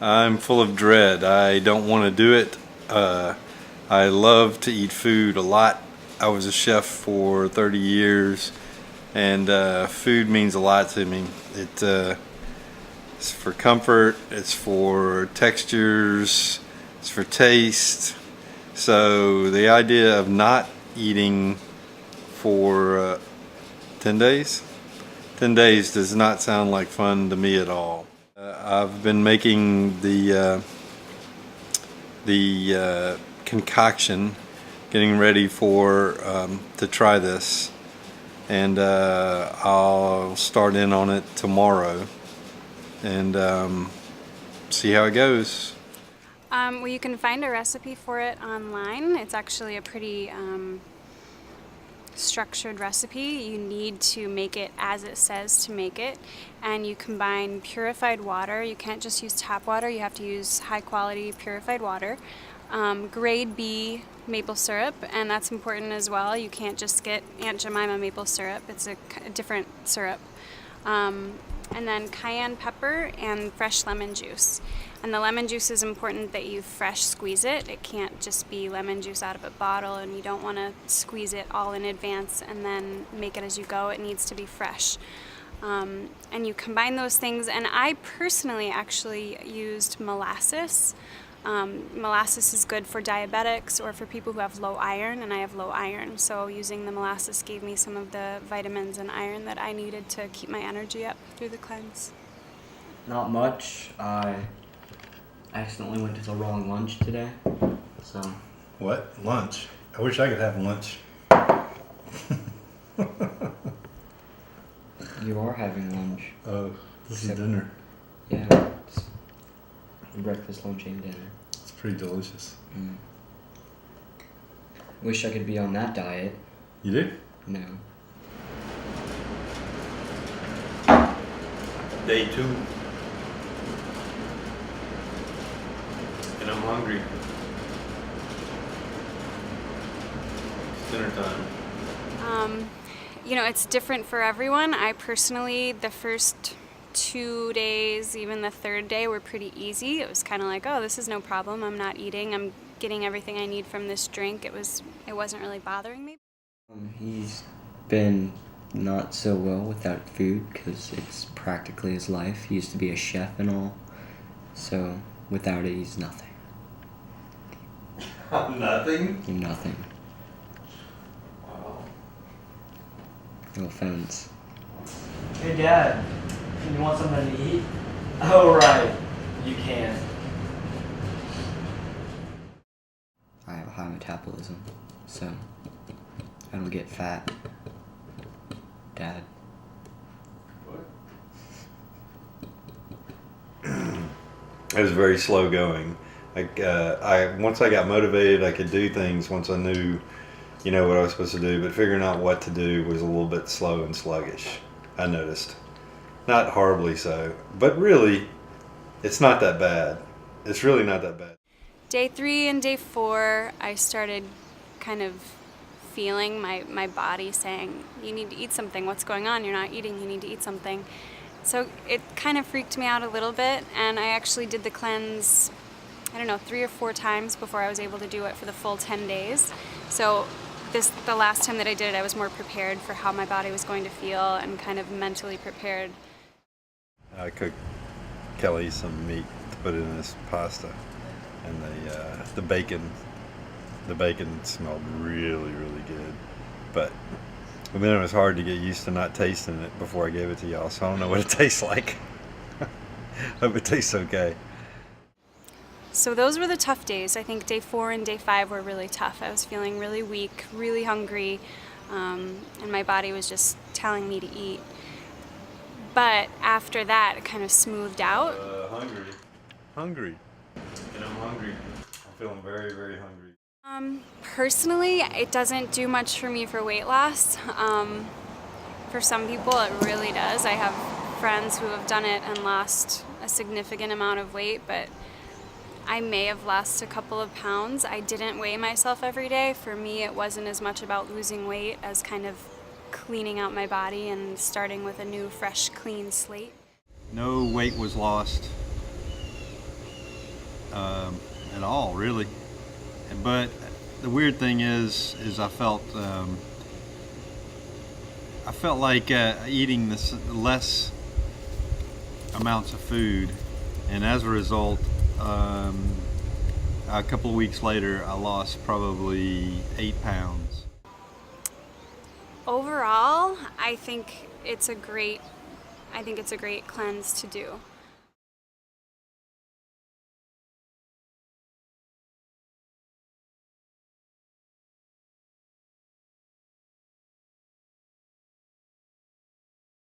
I'm full of dread. I don't want to do it. I love to eat food a lot. I was a chef for 30 years, and food means a lot to me. It's for comfort, it's for textures, it's for taste. So the idea of not eating for 10 days? 10 days does not sound like fun to me at all. I've been making the concoction, getting ready for to try this, and I'll start in on it tomorrow and see how it goes. Well, you can find a recipe for it online. It's actually a pretty structured recipe. You need to make it as it says to make it, and you combine purified water. You can't just use tap water, you have to use high quality purified water. Grade B maple syrup, and that's important as well. You can't just get Aunt Jemima maple syrup, it's a different syrup. And then cayenne pepper and fresh lemon juice. And the lemon juice is important that you fresh squeeze it. It can't just be lemon juice out of a bottle, and you don't want to squeeze it all in advance and then make it as you go. It needs to be fresh. And you combine those things, and I personally actually used molasses. Molasses is good for diabetics or for people who have low iron, and I have low iron, so using the molasses gave me some of the vitamins and iron that I needed to keep my energy up through the cleanse. Not much. I accidentally went to the wrong lunch today, so. What? Lunch? I wish I could have lunch. You are having lunch. Oh, this is dinner. Yeah, it's breakfast, lunch, and dinner. It's pretty delicious. Wish I could be on that diet. You do? No. Day 2. And I'm hungry. It's dinner time. You know, it's different for everyone. I personally, the first 2 days, even the third day, were pretty easy. It was kind of like, oh, this is no problem. I'm not eating. I'm getting everything I need from this drink. It wasn't really bothering me. He's been not so well without food because it's practically his life. He used to be a chef and all, so without it, he's nothing. Nothing? Nothing. Wow. No offense. Hey Dad, you want something to eat? Oh right, you can. I have a high metabolism, so I don't get fat. Dad. It was very slow going. Once I got motivated, I could do things once I knew, what I was supposed to do. But figuring out what to do was a little bit slow and sluggish. I noticed, not horribly so, but really, it's not that bad. It's really not that bad. Day 3 and day 4, I started kind of feeling my body saying, you need to eat something. What's going on? You're not eating. You need to eat something. So it kind of freaked me out a little bit, and I actually did the cleanse, 3 or 4 times before I was able to do it for the full 10 days. So the last time that I did it, I was more prepared for how my body was going to feel and kind of mentally prepared. I cooked Kelly some meat to put in this pasta, and the bacon smelled really, really good. But then it was hard to get used to not tasting it before I gave it to y'all, so I don't know what it tastes like. Hope it tastes okay. So those were the tough days. I think day 4 and day 5 were really tough. I was feeling really weak, really hungry, and my body was just telling me to eat. But after that, it kind of smoothed out. Hungry. And I'm hungry. I'm feeling very, very hungry. Personally, it doesn't do much for me for weight loss. For some people, it really does. I have friends who have done it and lost a significant amount of weight, but I may have lost a couple of pounds. I didn't weigh myself every day. For me, it wasn't as much about losing weight as kind of cleaning out my body and starting with a new, fresh, clean slate. No weight was lost. at all, really. But the weird thing is I felt like eating this less amounts of food, and as a result, a couple of weeks later, I lost probably 8 pounds. Overall, I think it's a great cleanse to do.